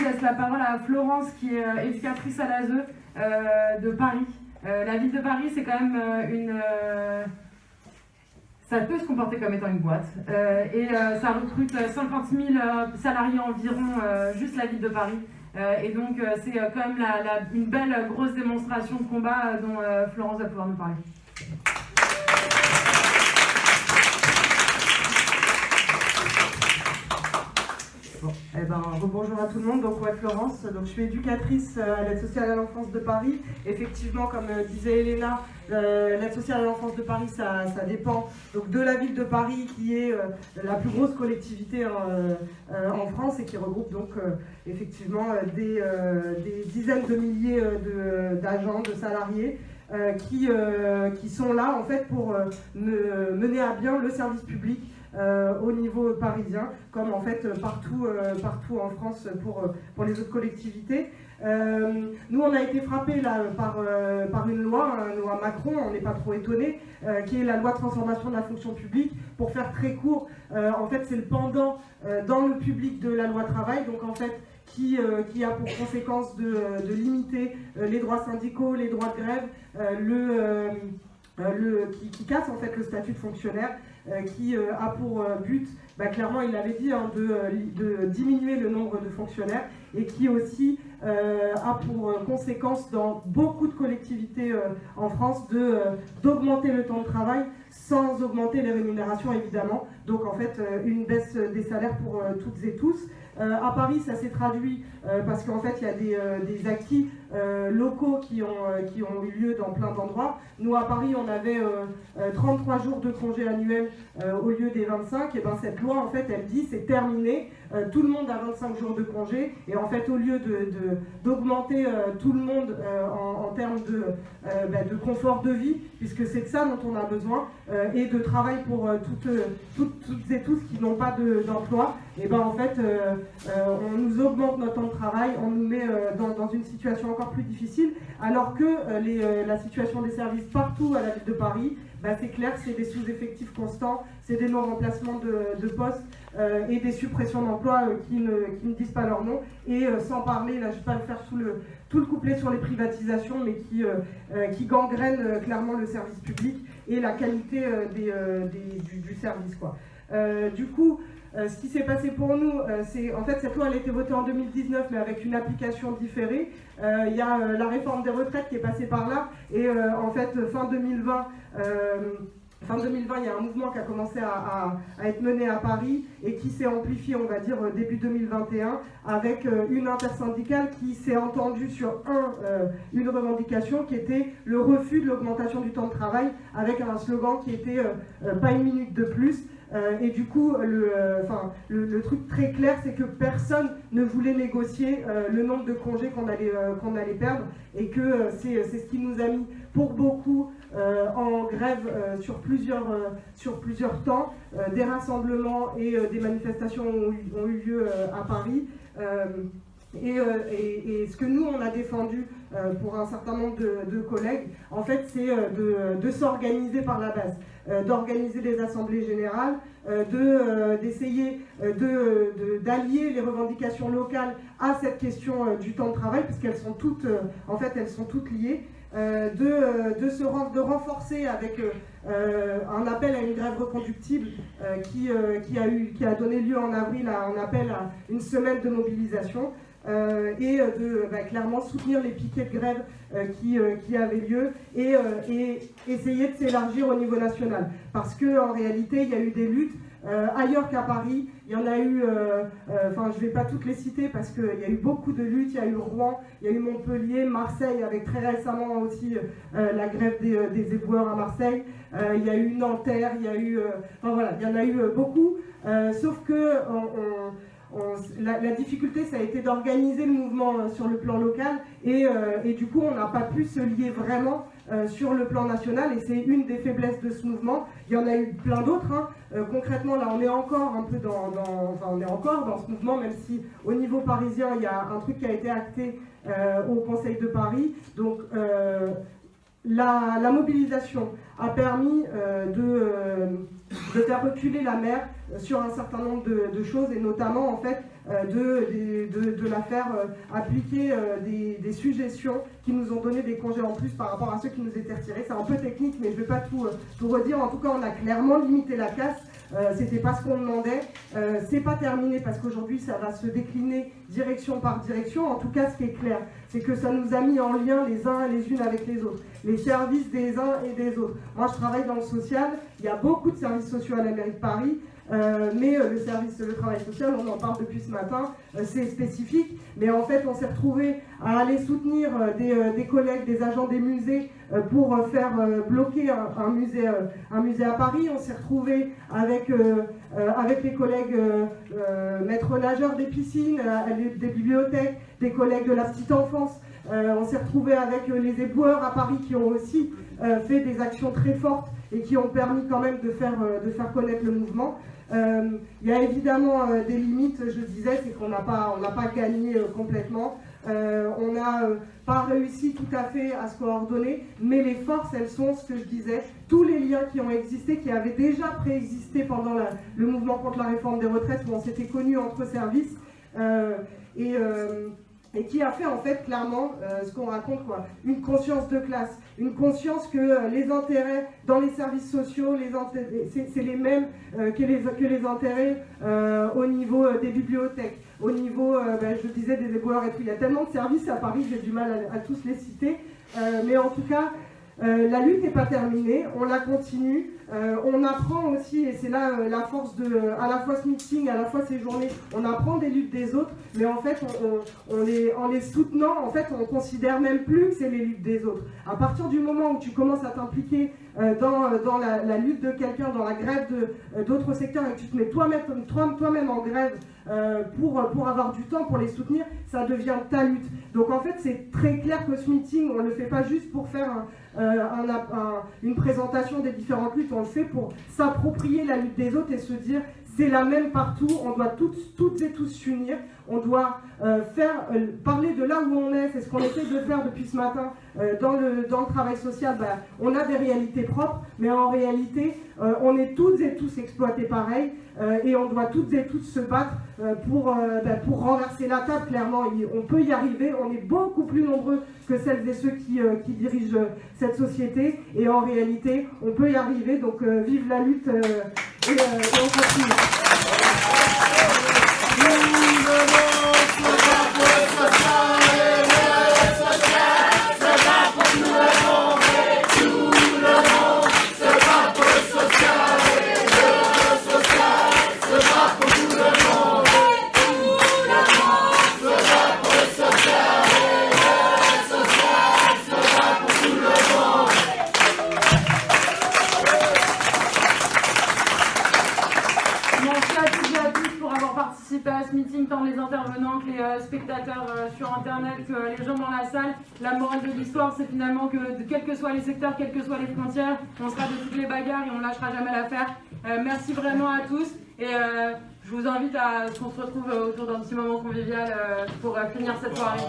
je laisse la parole à Florence, qui est éducatrice à l'ASE de Paris. La ville de Paris, c'est quand même ça peut se comporter comme étant une boîte. Et ça recrute 50 000 salariés environ, juste la ville de Paris. Et donc, c'est quand même une belle grosse démonstration de combat dont Florence va pouvoir nous parler. Bon, bonjour à tout le monde. Donc, Florence, donc, je suis éducatrice à l'aide sociale à l'enfance de Paris. Effectivement, comme disait Elena, l'aide sociale à l'enfance de Paris, ça dépend donc, de la ville de Paris, qui est la plus grosse collectivité en France et qui regroupe donc effectivement des dizaines de milliers d'agents, de salariés qui sont là en fait pour mener à bien le service public au niveau parisien, comme en fait partout en France pour les autres collectivités. Nous, on a été frappés là par une loi Macron, on n'est pas trop étonnés, qui est la loi de transformation de la fonction publique. Pour faire très court, en fait, c'est le pendant dans le public de la loi travail, donc en fait, qui a pour conséquence de limiter les droits syndicaux, les droits de grève, qui casse en fait le statut de fonctionnaire, qui a pour but, clairement il l'avait dit, de diminuer le nombre de fonctionnaires, et qui aussi a pour conséquence dans beaucoup de collectivités en France d'augmenter le temps de travail sans augmenter les rémunérations évidemment. Donc en fait une baisse des salaires pour toutes et tous. À Paris, ça s'est traduit parce qu'en fait, il y a des acquis locaux qui ont eu lieu dans plein d'endroits. Nous, à Paris, on avait 33 jours de congés annuels au lieu des 25. Et ben, cette loi, en fait, elle dit c'est terminé. Tout le monde a 25 jours de congés. Et en fait, au lieu d'augmenter tout le monde en termes de confort de vie, puisque c'est de ça dont on a besoin, et de travail pour toutes et tous qui n'ont pas d'emploi, et ben en fait, on nous augmente notre temps de travail, on nous met dans une situation encore plus difficile, alors que la situation des services partout à la ville de Paris, c'est clair, c'est des sous-effectifs constants, c'est des non-remplacements de postes et des suppressions d'emplois qui ne disent pas leur nom, et sans parler, là je ne vais pas le faire tout le couplet sur les privatisations, mais qui gangrènent clairement le service public et la qualité du service, quoi. Du coup, ce qui s'est passé pour nous, c'est en fait cette loi elle a été votée en 2019 mais avec une application différée. Il y a la réforme des retraites qui est passée par là, et en fait fin 2020, il y a un mouvement qui a commencé à être mené à Paris et qui s'est amplifié, on va dire, début 2021, avec une intersyndicale qui s'est entendue sur une revendication qui était le refus de l'augmentation du temps de travail, avec un slogan qui était pas une minute de plus. Et du coup, le truc très clair, c'est que personne ne voulait négocier le nombre de congés qu'on allait perdre, et que c'est ce qui nous a mis pour beaucoup en grève sur plusieurs temps. Des rassemblements et des manifestations ont eu lieu à Paris. Et ce que nous, on a défendu pour un certain nombre de collègues, en fait, c'est de s'organiser par la base, d'organiser des assemblées générales, d'essayer d'allier les revendications locales à cette question du temps de travail, puisqu'elles sont toutes, elles sont toutes liées, de renforcer avec un appel à une grève reconductible qui a donné lieu en avril à un appel à une semaine de mobilisation. Et clairement soutenir les piquets de grève qui avaient lieu, et essayer de s'élargir au niveau national. Parce qu'en réalité, il y a eu des luttes ailleurs qu'à Paris. Il y en a eu, je ne vais pas toutes les citer parce qu'il y a eu beaucoup de luttes. Il y a eu Rouen, il y a eu Montpellier, Marseille, avec très récemment aussi la grève des éboueurs à Marseille. Il y a eu Nanterre, il y a eu... il y en a eu beaucoup. Sauf que... la difficulté, ça a été d'organiser le mouvement sur le plan local, et du coup, on n'a pas pu se lier vraiment sur le plan national, et c'est une des faiblesses de ce mouvement. Il y en a eu plein d'autres. Concrètement, là, on est encore un peu on est encore dans ce mouvement, même si au niveau parisien, il y a un truc qui a été acté au Conseil de Paris. Donc, La mobilisation a permis de faire reculer la maire sur un certain nombre de choses, et notamment en fait de la faire appliquer des suggestions qui nous ont donné des congés en plus par rapport à ceux qui nous étaient retirés. C'est un peu technique, mais je ne vais pas tout redire. En tout cas, on a clairement limité la casse. C'était pas ce qu'on demandait. C'est pas terminé parce qu'aujourd'hui ça va se décliner direction par direction. En tout cas, ce qui est clair, c'est que ça nous a mis en lien les uns les unes avec les autres, les services des uns et des autres. Moi, je travaille dans le social. Il y a beaucoup de services sociaux à la mairie de Paris. Mais le travail social, on en parle depuis ce matin, c'est spécifique, mais en fait on s'est retrouvé à aller soutenir des collègues, des agents des musées pour faire bloquer un musée à Paris. On s'est retrouvé avec les collègues maîtres nageurs des piscines, des bibliothèques, des collègues de la petite enfance. On s'est retrouvé avec les éboueurs à Paris qui ont aussi fait des actions très fortes et qui ont permis quand même de faire connaître le mouvement. Il y a évidemment des limites, je disais, c'est qu'on n'a pas gagné complètement. On n'a pas réussi tout à fait à se coordonner, mais les forces, elles sont ce que je disais, tous les liens qui ont existé, qui avaient déjà préexisté pendant le mouvement contre la réforme des retraites, où on s'était connus entre services, et qui a fait en fait clairement ce qu'on raconte, quoi, une conscience de classe, une conscience que les intérêts dans les services sociaux, c'est les mêmes que les intérêts au niveau des bibliothèques, au niveau, je disais, des éboueurs et tout. Il y a tellement de services à Paris, j'ai du mal à tous les citer, mais en tout cas, la lutte n'est pas terminée, on la continue, on apprend aussi, et c'est là la force de à la fois ce meeting, à la fois ces journées, on apprend des luttes des autres, mais en fait en les soutenant, en fait on considère même plus que c'est les luttes des autres. À partir du moment où tu commences à t'impliquer dans la lutte de quelqu'un, dans la grève d'autres secteurs, et que tu te mets toi-même en grève pour avoir du temps pour les soutenir, ça devient ta lutte. Donc en fait c'est très clair que ce meeting, on ne le fait pas juste pour faire une présentation des différentes luttes, on le fait pour s'approprier la lutte des autres et se dire c'est la même partout, on doit toutes et tous s'unir, on doit parler de là où on est, c'est ce qu'on essaie de faire depuis ce matin dans le travail social. On a des réalités propres, mais en réalité on est toutes et tous exploités pareil, et on doit toutes et tous se battre pour renverser la table. Clairement, on peut y arriver, on est beaucoup plus nombreux que celles et ceux qui dirigent cette société, et en réalité on peut y arriver, donc vive la lutte, et on continue. À ce meeting, tant les intervenants que les spectateurs sur internet, que les gens dans la salle. La morale de l'histoire, c'est finalement que quels que soient les secteurs, quelles que soient les frontières, on sera de toutes les bagarres et on ne lâchera jamais l'affaire. Merci vraiment à tous, et je vous invite à ce qu'on se retrouve autour d'un petit moment convivial pour finir cette soirée.